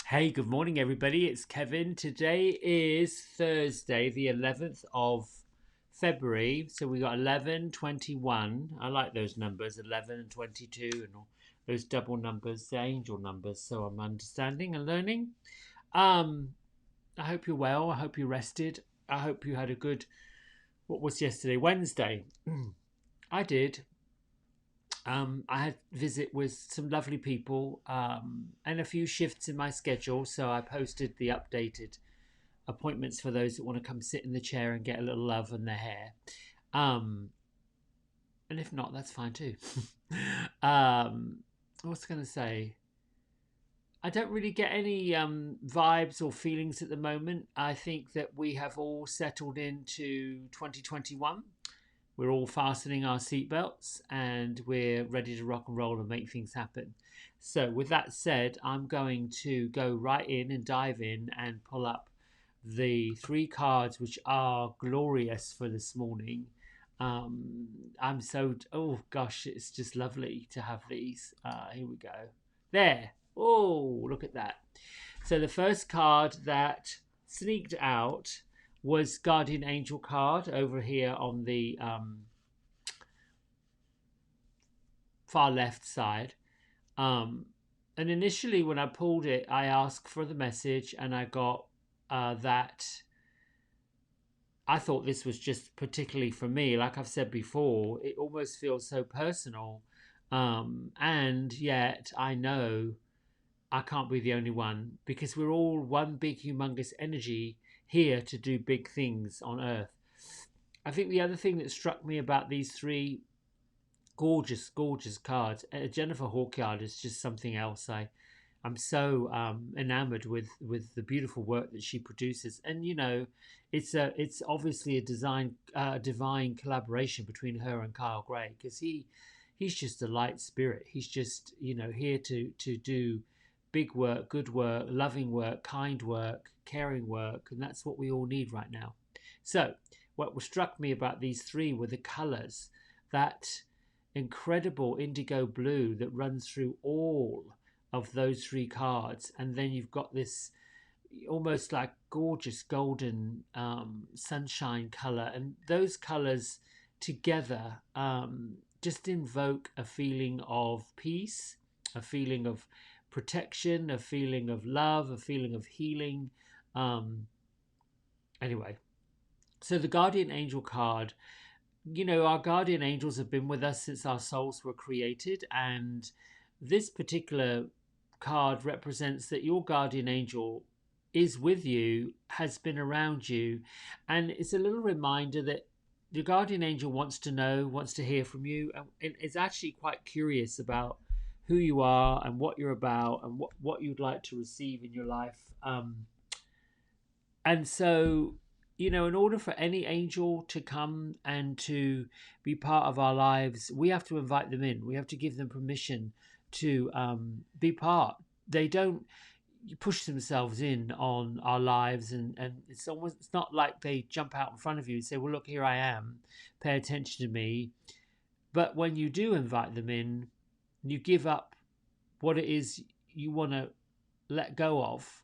Hey, good morning, everybody. It's Kevin. Today is Thursday, the 11th of February. So we got 11:21. I like those numbers, 11 and 22, and all those double numbers, the angel numbers. So I'm understanding and learning. Um, I hope you're well. I hope you rested. I hope you had a good, what was yesterday? Wednesday. I did. I had visit with some lovely people and a few shifts in my schedule. So I posted the updated appointments for those that want to come sit in the chair and get a little love in their hair. Um, and if not, that's fine too. I was going to say, I don't really get any vibes or feelings at the moment. I think that we have all settled into 2021. We're all fastening our seatbelts and we're ready to rock and roll and make things happen. So, with that said, I'm going to go right in and dive in and pull up the three cards which are glorious for this morning. I'm so, oh gosh, it's just lovely to have these. Here we go. There. Oh, look at that. So, the first card that sneaked out was Guardian Angel card over here on the far left side. Um, and initially, when I pulled it, I asked for the message and I got that I thought this was just particularly for me. Like I've said before, it almost feels so personal. And yet I know I can't be the only one because we're all one big, humongous energy here to do big things on Earth. I think the other thing that struck me about these three gorgeous, gorgeous cards, Jennifer Hawkyard is just something else. I'm so enamored with the beautiful work that she produces, and it's obviously a divine collaboration between her and Kyle Gray because he's just a light spirit. He's just here to do big work, good work, loving work, kind work, caring work, and that's what we all need right now. So, what struck me about these three were the colors, that incredible indigo blue that runs through all of those three cards, and then you've got this almost like gorgeous golden sunshine color, and those colors together just invoke a feeling of peace, a feeling of protection, a feeling of love, a feeling of healing. um anyway, so the Guardian Angel card, our guardian angels have been with us since our souls were created, and this particular card represents that your guardian angel is with you, has been around you, and it's a little reminder that your guardian angel wants to know, wants to hear from you, and is actually quite curious about who you are and what you're about and what you'd like to receive in your life. And so, in order for any angel to come and to be part of our lives, we have to invite them in. We have to give them permission to be part. They don't push themselves in on our lives, and it's not like they jump out in front of you and say, well, look, here I am, pay attention to me. But when you do invite them in, you give up what it is you want to let go of.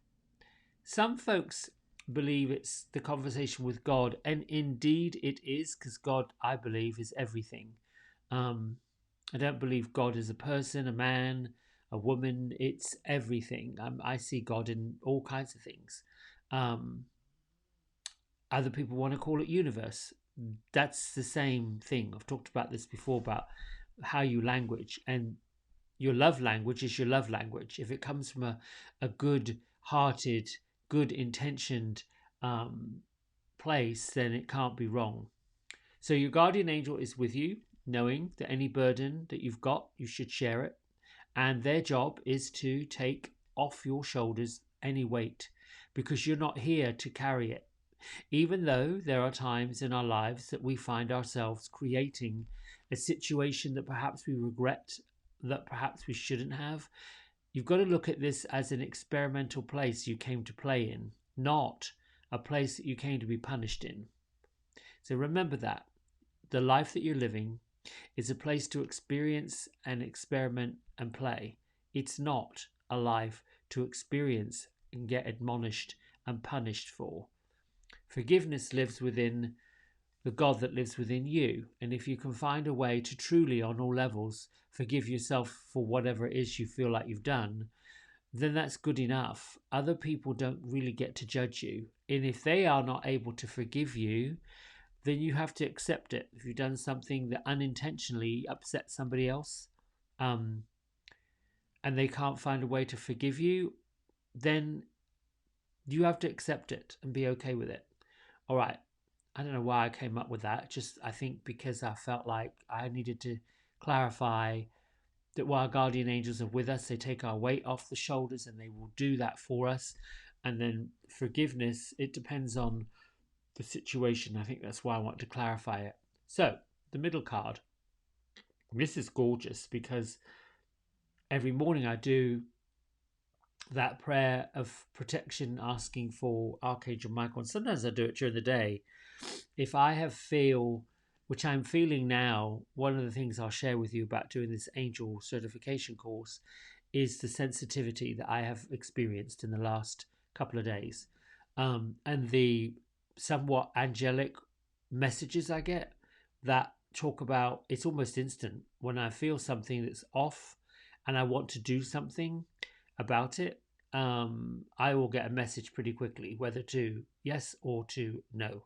Some folks believe it's the conversation with God, and indeed it is, because God, I believe, is everything. Um, I don't believe God is a person, a man, a woman. It's everything. I see God in all kinds of things. Um, Other people want to call it universe. That's the same thing. I've talked about this before about how you language, and your love language is your love language. If it comes from a good hearted, good intentioned um, place, then it can't be wrong. So your guardian angel is with you, knowing that any burden that you've got, you should share it. And their job is to take off your shoulders any weight, because you're not here to carry it. Even though there are times in our lives that we find ourselves creating a situation that perhaps we regret, that perhaps we shouldn't have, you've got to look at this as an experimental place you came to play in, not a place that you came to be punished in. So remember that the life that you're living is a place to experience and experiment and play. It's not a life to experience and get admonished and punished for. Forgiveness lives within the God that lives within you. And if you can find a way to truly, on all levels, forgive yourself for whatever it is you feel like you've done, then that's good enough. Other people don't really get to judge you. And if they are not able to forgive you, then you have to accept it. If you've done something that unintentionally upsets somebody else, and they can't find a way to forgive you, then you have to accept it and be okay with it. All right. I don't know why I came up with that. Just, I think because I felt like I needed to clarify that while guardian angels are with us, they take our weight off the shoulders and they will do that for us. And then forgiveness, it depends on the situation. I think that's why I want to clarify it. So, the middle card. This is gorgeous because every morning I do that prayer of protection, asking for Archangel Michael, and sometimes I do it during the day. If I have feel, which I'm feeling now, one of the things I'll share with you about doing this angel certification course is the sensitivity that I have experienced in the last couple of days, and the somewhat angelic messages I get that talk about, it's almost instant when I feel something that's off and I want to do something about it. I will get a message pretty quickly, whether to yes or to no.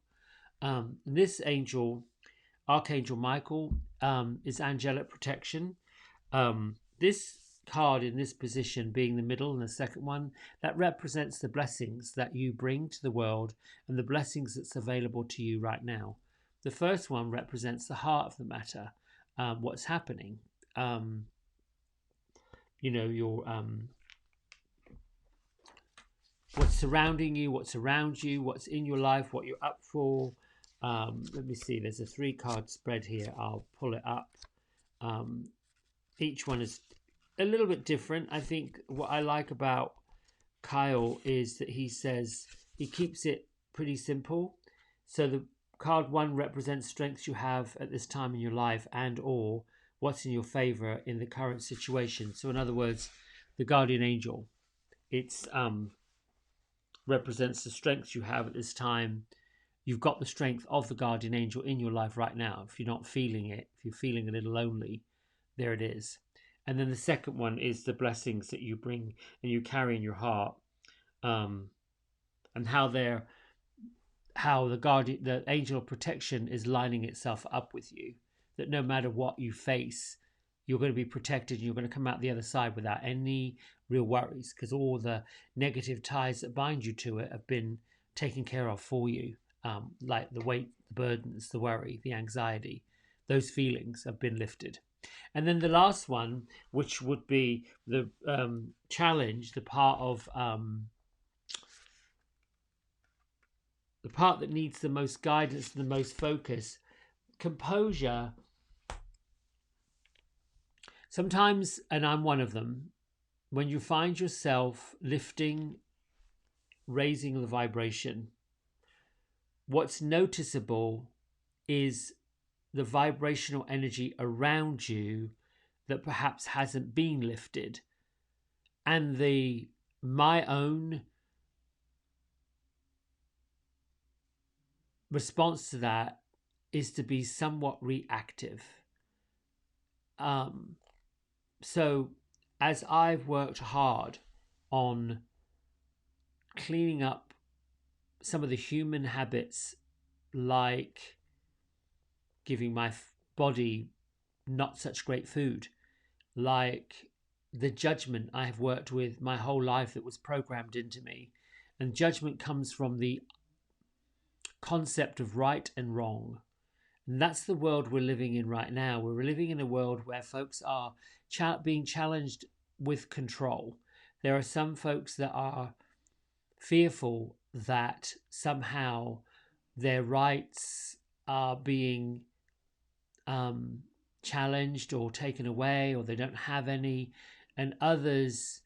This angel, Archangel Michael, is angelic protection. This card in this position being the middle and the second one, that represents the blessings that you bring to the world and the blessings that's available to you right now. The first one represents the heart of the matter, what's happening. Your what's surrounding you, what's around you, what's in your life, what you're up for. Let me see, there's a 3-card spread here. I'll pull it up. Each one is a little bit different. I think what I like about Kyle is that he says he keeps it pretty simple. So the card 1 represents strengths you have at this time in your life and or what's in your favor in the current situation. So in other words, the guardian angel, it's represents the strengths you have at this time. You've got the strength of the guardian angel in your life right now. If you're not feeling it, if you're feeling a little lonely, there it is. And then the second one is the blessings that you bring and you carry in your heart, and how the angel of protection is lining itself up with you. That no matter what you face, you're going to be protected. And you're going to come out the other side without any real worries, because all the negative ties that bind you to it have been taken care of for you. Like the weight, the burdens, the worry, the anxiety, those feelings have been lifted. And then the last one, which would be the challenge, the part that needs the most guidance, the most focus, composure. Sometimes, and I'm one of them, when you find yourself lifting, raising the vibration, what's noticeable is the vibrational energy around you that perhaps hasn't been lifted. And my own response to that is to be somewhat reactive. So as I've worked hard on cleaning up some of the human habits, like giving my body not such great food, like the judgment I have worked with my whole life that was programmed into me. And judgment comes from the concept of right and wrong. And that's the world we're living in right now. We're living in a world where folks are being challenged with control. There are some folks that are fearful that somehow their rights are being challenged or taken away, or they don't have any, and others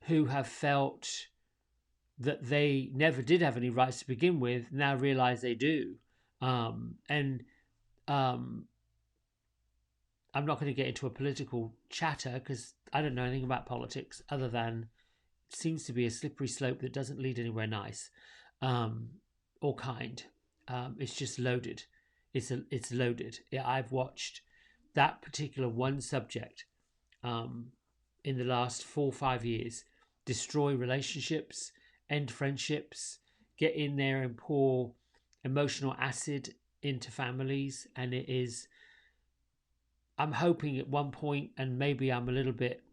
who have felt that they never did have any rights to begin with now realize they do. I'm not going to get into a political chatter because I don't know anything about politics other than seems to be a slippery slope that doesn't lead anywhere nice, um, or kind. It's just loaded. It's loaded. Yeah, I've watched that particular one subject um, in the last 4 or 5 years destroy relationships, end friendships, get in there and pour emotional acid into families, and it is. I'm hoping at one point, and maybe I'm a little bit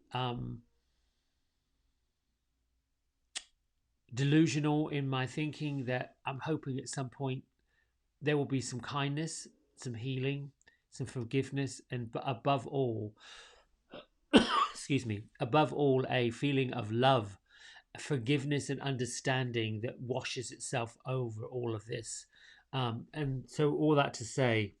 delusional in my thinking, that I'm hoping at some point there will be some kindness, some healing, some forgiveness, and above all, excuse me, above all, a feeling of love, forgiveness, and understanding that washes itself over all of this. And so, all that to say,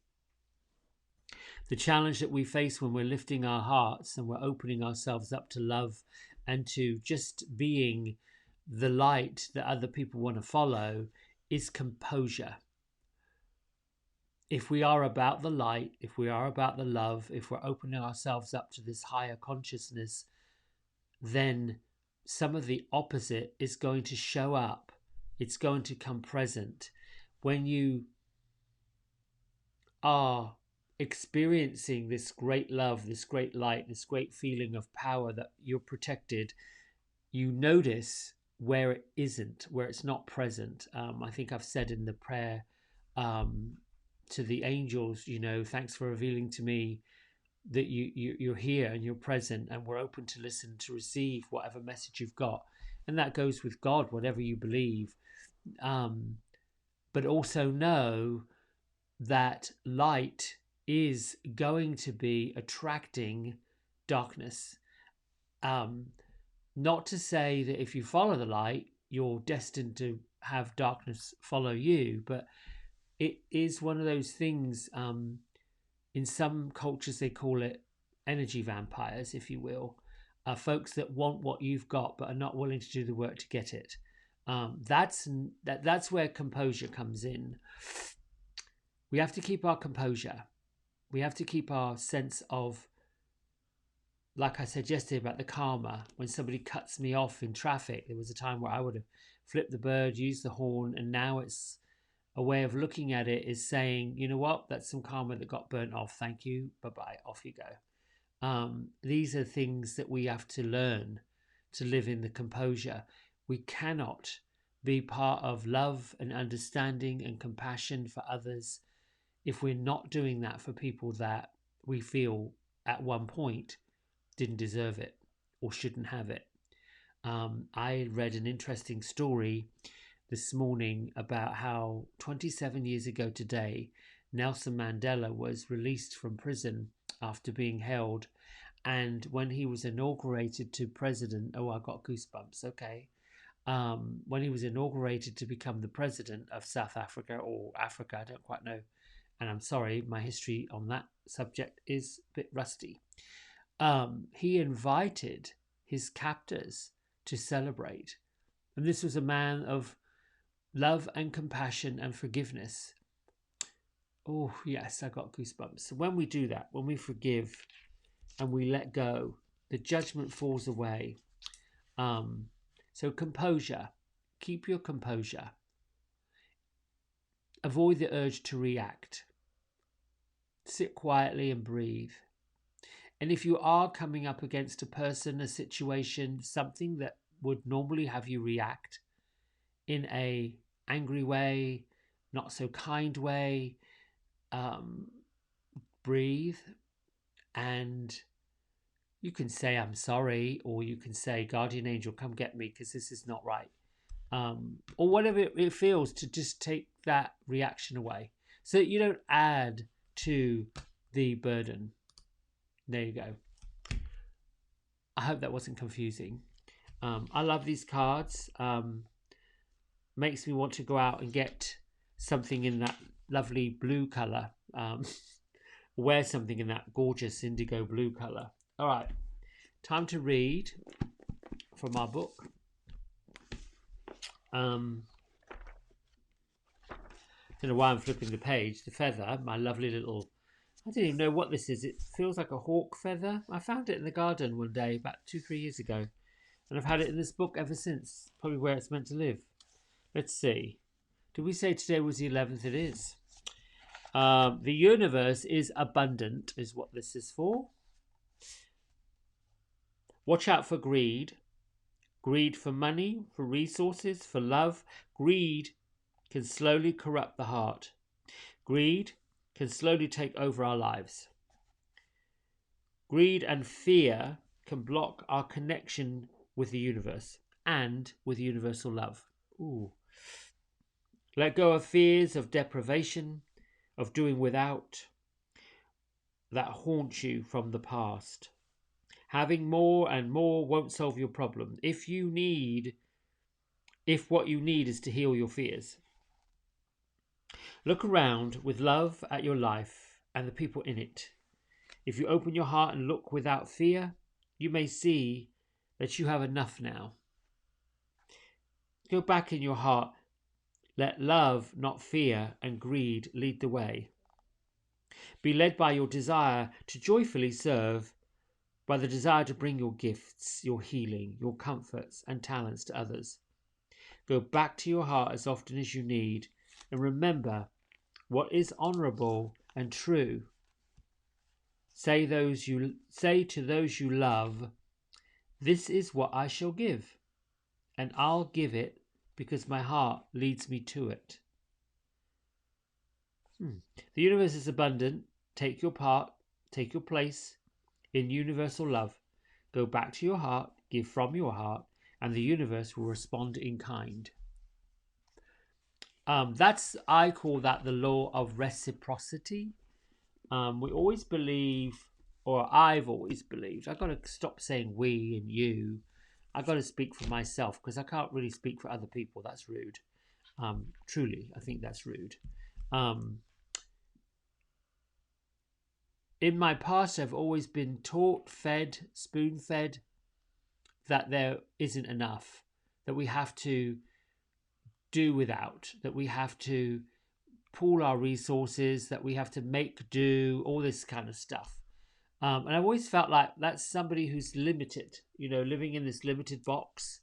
the challenge that we face when we're lifting our hearts and we're opening ourselves up to love and to just being the light that other people want to follow is composure. If we are about the light, if we are about the love, if we're opening ourselves up to this higher consciousness, then some of the opposite is going to show up. It's going to come present. When you are experiencing this great love, this great light, this great feeling of power that you're protected, you notice where it isn't, where it's not present. I think I've said in the prayer to the angels, thanks for revealing to me that you're here and you're present, and we're open to listen, to receive whatever message you've got. And that goes with God, whatever you believe. But also know that light is going to be attracting darkness. Not to say that if you follow the light, you're destined to have darkness follow you, but it is one of those things. In some cultures, they call it energy vampires, if you will. Folks that want what you've got but are not willing to do the work to get it. That's where composure comes in. We have to keep our composure. We have to keep our sense of, like I said yesterday about the karma. When somebody cuts me off in traffic, there was a time where I would have flipped the bird, used the horn, and now it's a way of looking at it is saying, you know what, that's some karma that got burnt off. Thank you. Bye-bye. Off you go. These are things that we have to learn to live in the composure. We cannot be part of love and understanding and compassion for others if we're not doing that for people that we feel at one point didn't deserve it or shouldn't have it. I read an interesting story this morning about how 27 years ago today, Nelson Mandela was released from prison after being held. And when he was inaugurated to president, oh, I got goosebumps, okay. When he was inaugurated to become the president of South Africa or Africa, I don't quite know. And I'm sorry, my history on that subject is a bit rusty. He invited his captors to celebrate. And this was a man of love and compassion and forgiveness. Oh, yes, I got goosebumps. So when we do that, when we forgive and we let go, the judgment falls away. So composure. Keep your composure. Avoid the urge to react. Sit quietly and breathe. And if you are coming up against a person, a situation, something that would normally have you react in a angry way, not so kind way, breathe, and you can say I'm sorry, or you can say guardian angel come get me because this is not right, or whatever it feels, to just take that reaction away so that you don't add to the burden. There you go. I hope that wasn't confusing. I love these cards. Makes me want to go out and get something in that lovely blue color. Wear something in that gorgeous indigo blue color. All right, time to read from our book. I don't know why I'm flipping the page. The feather, my lovely little, I don't even know what this is. It feels like a hawk feather. I found it in the garden one day about 2-3 years ago. And I've had it in this book ever since. Probably where it's meant to live. Let's see. Did we say today was the 11th? It is. The universe is abundant, is what this is for. Watch out for greed. Greed for money, for resources, for love. Greed can slowly corrupt the heart. Greed can slowly take over our lives. Greed and fear can block our connection with the universe and with universal love. Ooh. Let go of fears of deprivation, of doing without, that haunt you from the past. Having more and more won't solve your problem. If what you need is to heal your fears. Look around with love at your life and the people in it. If you open your heart and look without fear, you may see that you have enough now. Go back in your heart. Let love, not fear and greed, lead the way. Be led by your desire to joyfully serve, by the desire to bring your gifts, your healing, your comforts and talents to others. Go back to your heart as often as you need, and remember what is honorable and true. Say to those you love, this is what I shall give, and I'll give it because my heart leads me to it. The universe is abundant. Take your part, take your place in universal love. Go back to your heart, give from your heart, and the universe will respond in kind. I call that the law of reciprocity. We always believe, or I've always believed, I've got to stop saying we and you. I've got to speak for myself because I can't really speak for other people. That's rude. Truly, I think that's rude. In my past, I've always been taught, fed, spoon-fed, that there isn't enough, that we have to do without, that we have to pool our resources, that we have to make do, all this kind of stuff. And I've always felt like that's somebody who's limited, living in this limited box.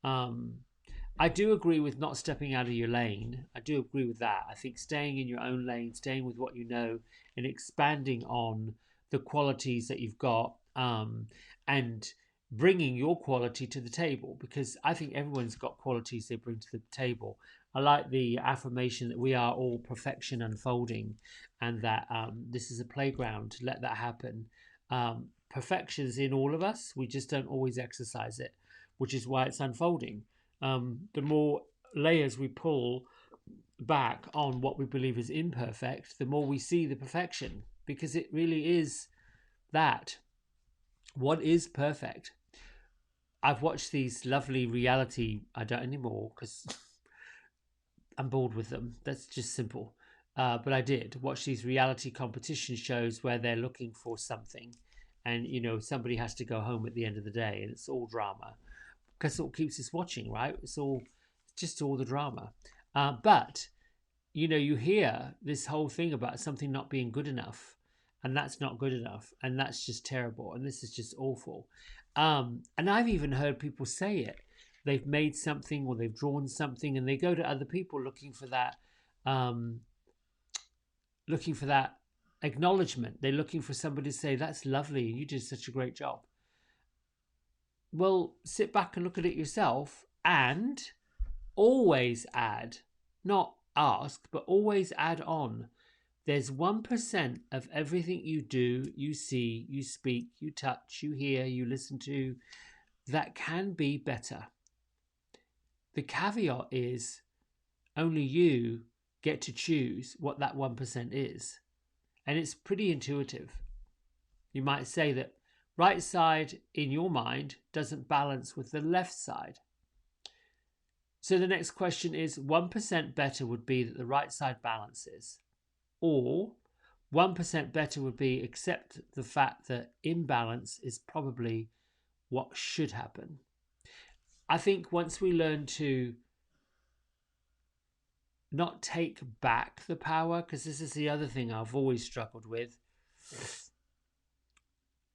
I do agree with not stepping out of your lane. I do agree with that. I think staying in your own lane, staying with what you know, and expanding on the qualities that you've got, and bringing your quality to the table, because I think everyone's got qualities they bring to the table. I like the affirmation that we are all perfection unfolding, and that this is a playground to let that happen. Perfection's in all of us. We just don't always exercise it, which is why it's unfolding. The more layers we pull back on what we believe is imperfect, the more we see the perfection, because it really is that. What is perfect? I've watched these lovely reality, I don't anymore because I'm bored with them. That's just simple. But I did watch these reality competition shows where they're looking for something, and somebody has to go home at the end of the day, and it's all drama because it all keeps us watching, right? It's just all the drama. But you hear this whole thing about something not being good enough, and that's not good enough, and that's just terrible, and this is just awful. And I've even heard people say it. They've made something or they've drawn something, and they go to other people looking for that acknowledgement. They're looking for somebody to say, that's lovely, you did such a great job. Well, sit back and look at it yourself, and always add, not ask, but always add on. There's 1% of everything you do, you see, you speak, you touch, you hear, you listen to, that can be better. The caveat is only you get to choose what that 1% is. And it's pretty intuitive. You might say that right side in your mind doesn't balance with the left side. So the next question is, 1% better would be that the right side balances. Or 1% better would be accept the fact that imbalance is probably what should happen. I think once we learn to not take back the power, because this is the other thing I've always struggled with.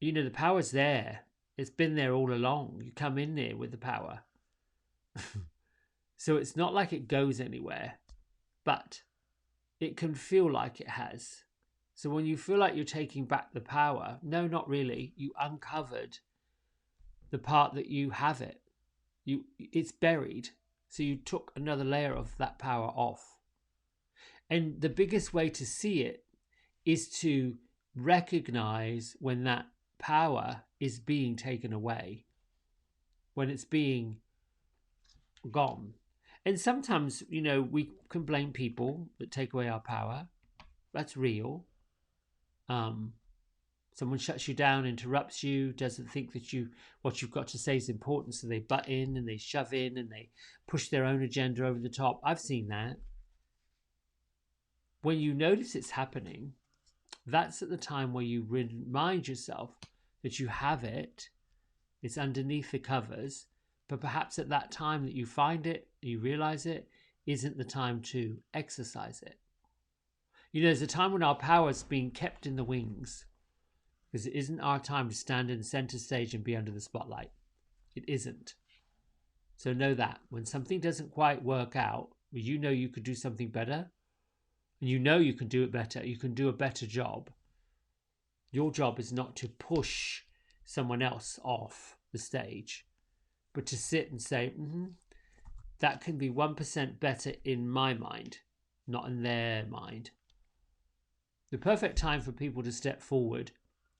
The power's there. It's been there all along. You come in there with the power. So it's not like it goes anywhere, but it can feel like it has. So when you feel like you're taking back the power, no, not really. You uncovered the part that you have it. It's buried. So you took another layer of that power off. And the biggest way to see it is to recognize when that power is being taken away, when it's being gone. And sometimes, we can blame people that take away our power. That's real. Someone shuts you down, interrupts you, doesn't think that what you've got to say is important, so they butt in and they shove in and they push their own agenda over the top. I've seen that. When you notice it's happening, that's at the time where you remind yourself that you have it. It's underneath the covers, but perhaps at that time that you find it, you realize it, isn't the time to exercise it. There's a time when our power is being kept in the wings, because it isn't our time to stand in center stage and be under the spotlight. It isn't. So know that when something doesn't quite work out, you could do something better, and you can do it better, you can do a better job. Your job is not to push someone else off the stage, but to sit and say, that can be 1% better in my mind, not in their mind. The perfect time for people to step forward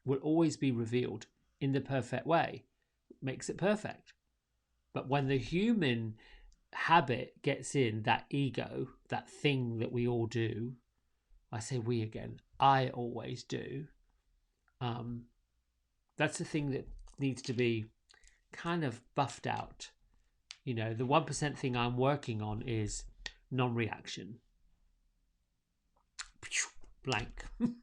will always be revealed in the perfect way. It makes it perfect. But when the human habit gets in, that ego, that thing that we all do, I say we again, I always do, that's the thing that needs to be kind of buffed out. The 1% thing I'm working on is non-reaction. Blank. And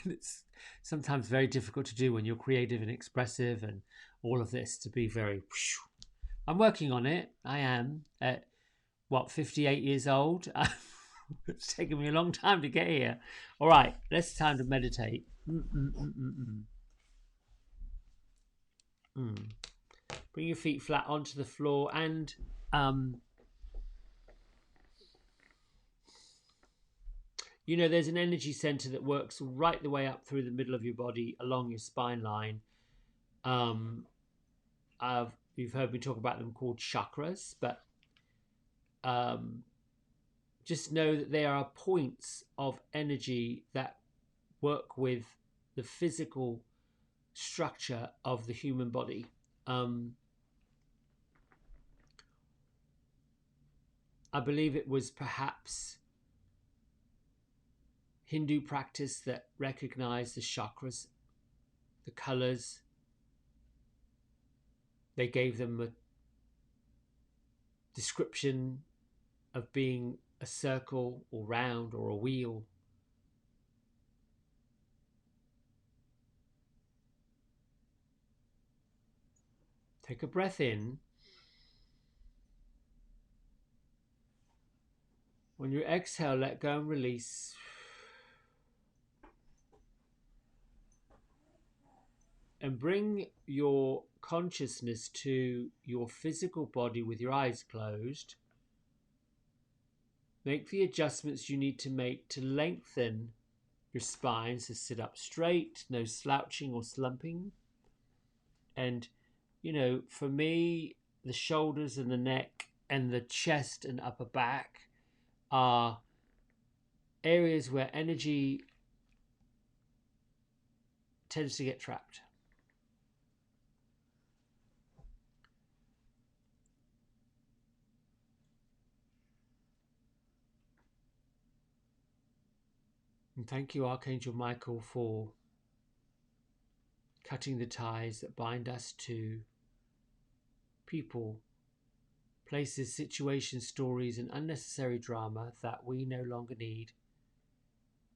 it's sometimes very difficult to do when you're creative and expressive and all of this, to be very... I'm working on it. I am at 58 years old. It's taken me a long time to get here. All right, let's time to meditate. Bring your feet flat onto the floor, and there's an energy center that works right the way up through the middle of your body, along your spine line. You've heard me talk about them, called chakras, but just know that they are points of energy that work with the physical structure of the human body. I believe it was perhaps Hindu practice that recognized the chakras, the colors. They gave them a description of being a circle or round or a wheel. Take a breath in. When you exhale, let go and release. And bring your consciousness to your physical body with your eyes closed. Make the adjustments you need to make to lengthen your spine, so sit up straight, no slouching or slumping. And, for me, the shoulders and the neck and the chest and upper back are areas where energy tends to get trapped. And thank you, Archangel Michael, for cutting the ties that bind us to people, places, situations, stories, and unnecessary drama that we no longer need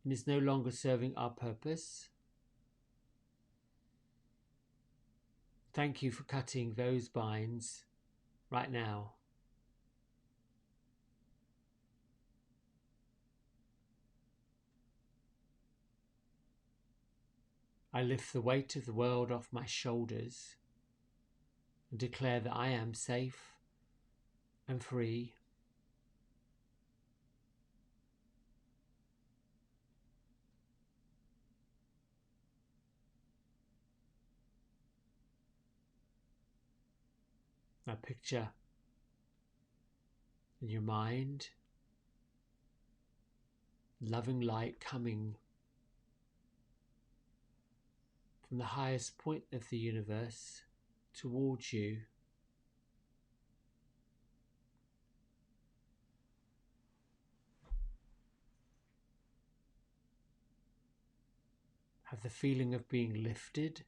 and is no longer serving our purpose. Thank you for cutting those binds right now. I lift the weight of the world off my shoulders and declare that I am safe and free. I picture in your mind loving light coming from the highest point of the universe towards you. Have the feeling of being lifted.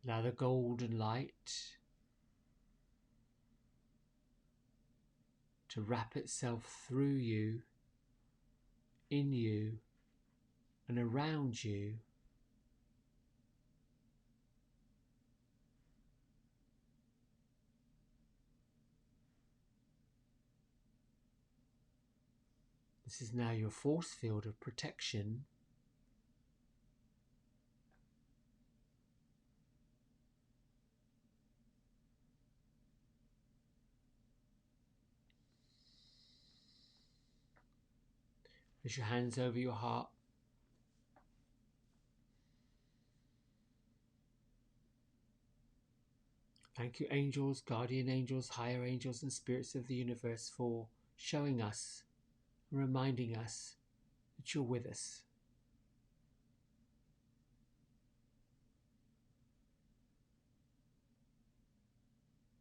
Allow the golden light to wrap itself through you, in you, and around you. This is now your force field of protection. Place your hands over your heart. Thank you, angels, guardian angels, higher angels, and spirits of the universe, for showing us, reminding us that you're with us.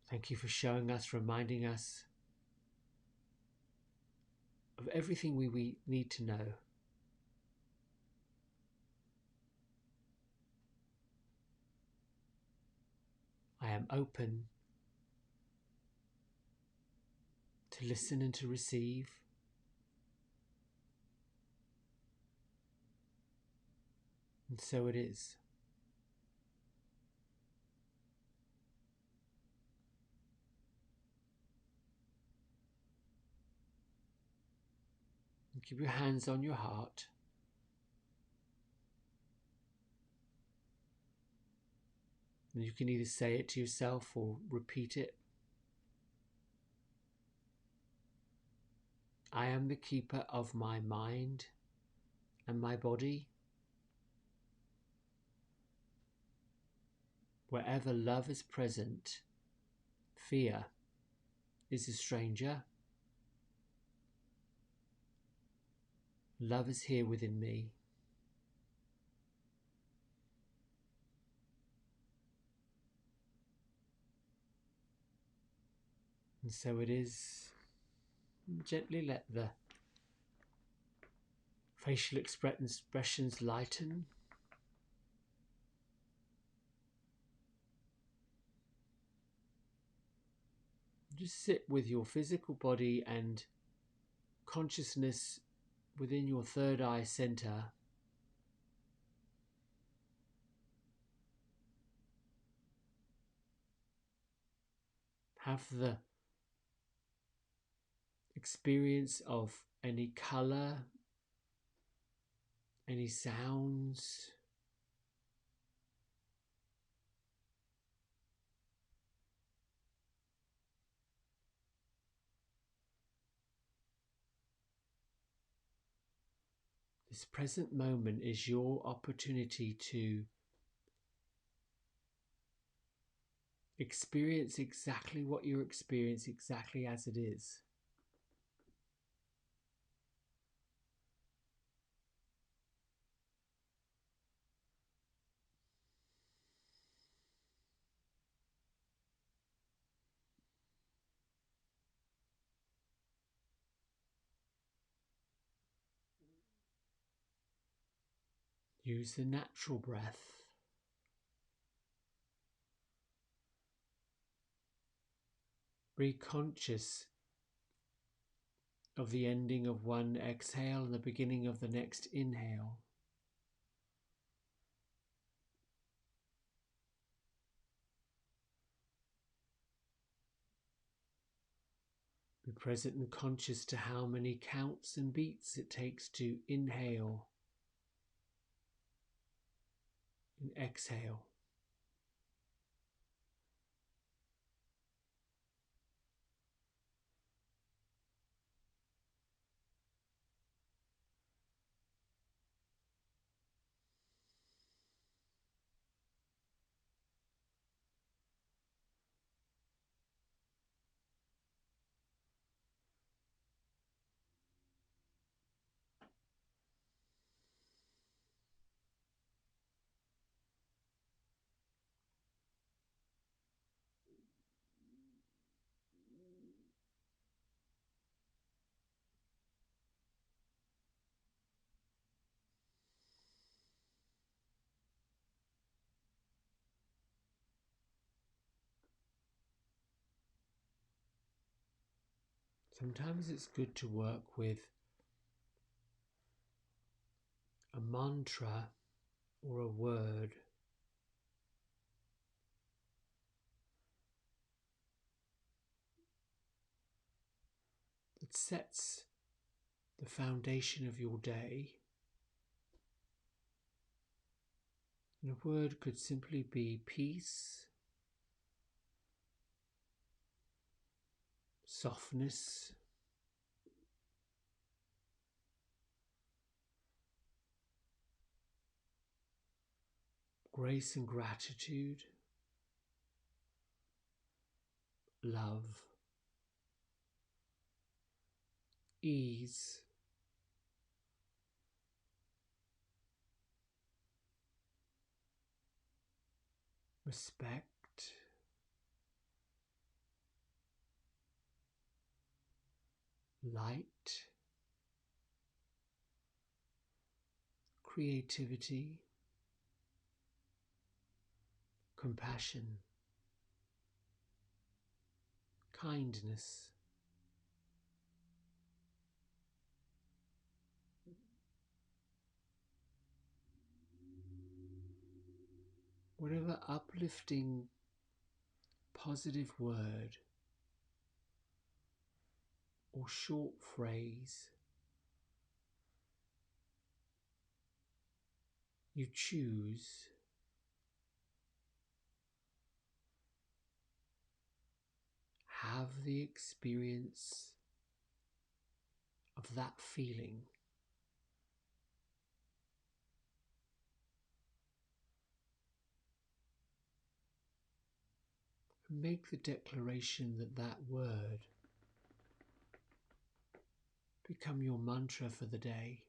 Thank you for showing us, reminding us of everything we need to know. I am open to listen and to receive. And so it is. And keep your hands on your heart. And you can either say it to yourself or repeat it. I am the keeper of my mind and my body. Wherever love is present, fear is a stranger. Love is here within me. And so it is. Gently let the facial expressions lighten. Just sit with your physical body and consciousness within your third eye center. Have the experience of any color, any sounds. This present moment is your opportunity to experience exactly what you're experiencing, exactly as it is. Use the natural breath. Be conscious of the ending of one exhale and the beginning of the next inhale. Be present and conscious to how many counts and beats it takes to inhale and exhale. Sometimes it's good to work with a mantra or a word that sets the foundation of your day. And a word could simply be peace, softness, grace and gratitude, love, ease, respect, light, creativity, compassion, kindness. Whatever uplifting, positive word or short phrase you choose, have the experience of that feeling. And make the declaration that that word become your mantra for the day.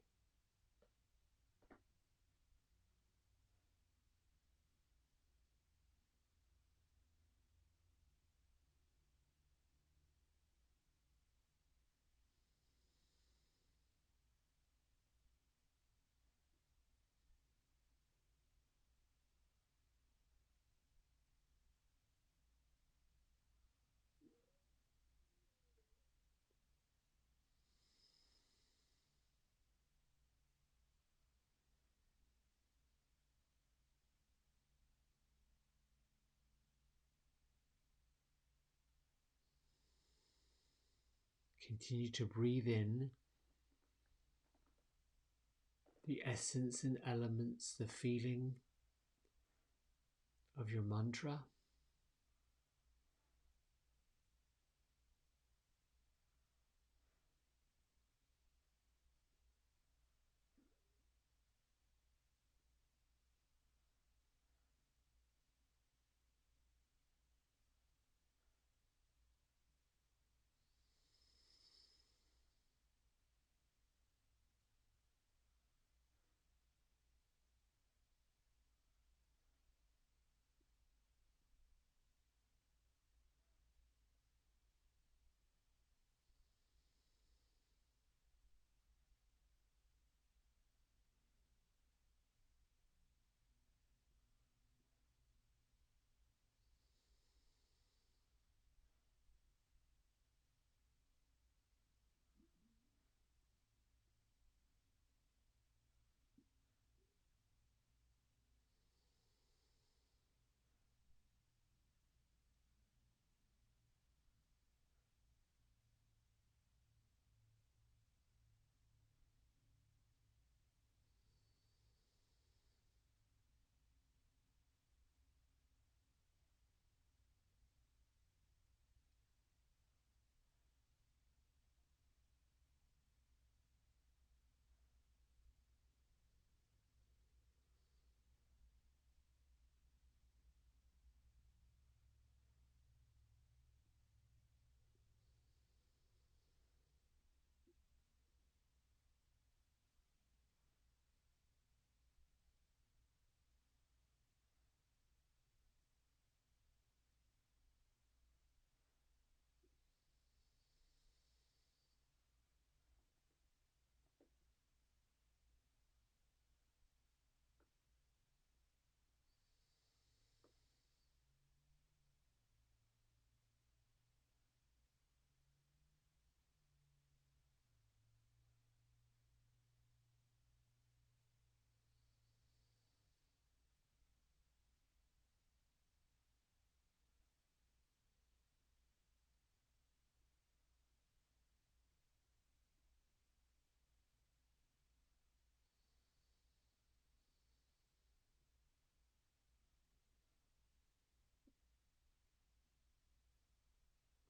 Continue to breathe in the essence and elements, the feeling of your mantra.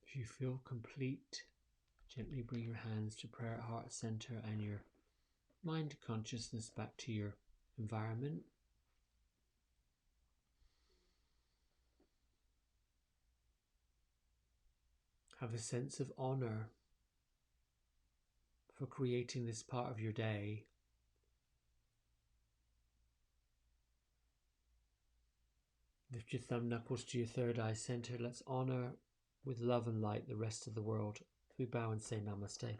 If you feel complete, gently bring your hands to prayer at heart center and your mind consciousness back to your environment. Have a sense of honor for creating this part of your day. Lift your thumb knuckles to your third eye center. Let's honor with love and light the rest of the world. We bow and say namaste.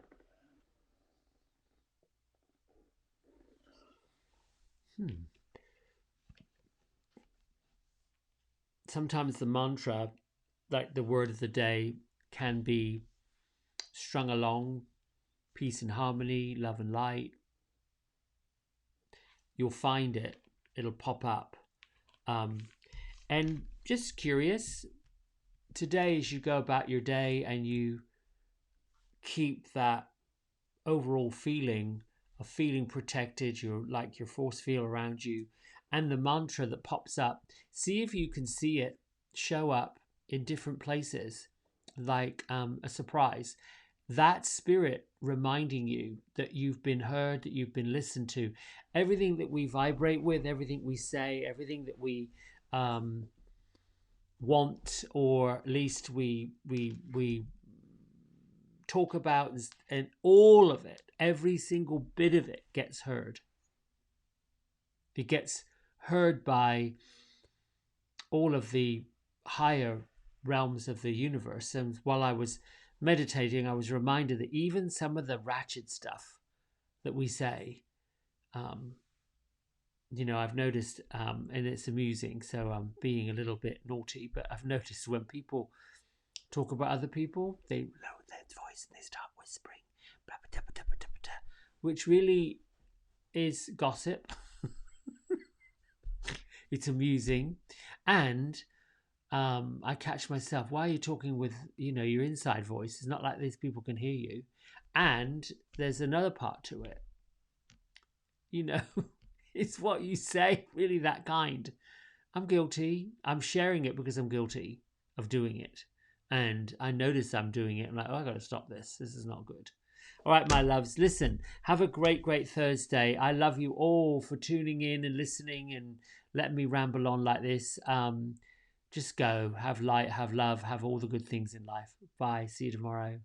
Sometimes the mantra, like the word of the day, can be strung along: peace and harmony, love and light. You'll find it. It'll pop up. And just curious, today as you go about your day and you keep that overall feeling of feeling protected, your force field around you, and the mantra that pops up, see if you can see it show up in different places, like a surprise. That spirit reminding you that you've been heard, that you've been listened to. Everything that we vibrate with, everything we say, everything that we want, or at least we talk about, and all of it, every single bit of it gets heard. It gets heard by all of the higher realms of the universe. And while I was meditating, I was reminded that even some of the ratchet stuff that we say, I've noticed, and it's amusing, so I'm being a little bit naughty, but I've noticed when people talk about other people, they lower their voice and they start whispering, blah, blah, blah, blah, blah, blah, which really is gossip. It's amusing. And I catch myself, why are you talking with, your inside voice? It's not like these people can hear you. And there's another part to it. It's what you say, really that kind. I'm guilty. I'm sharing it because I'm guilty of doing it. And I notice I'm doing it. I'm like, I got to stop this. This is not good. All right, my loves, listen, have a great, great Thursday. I love you all for tuning in and listening and letting me ramble on like this. Just go, have light, have love, have all the good things in life. Bye. See you tomorrow.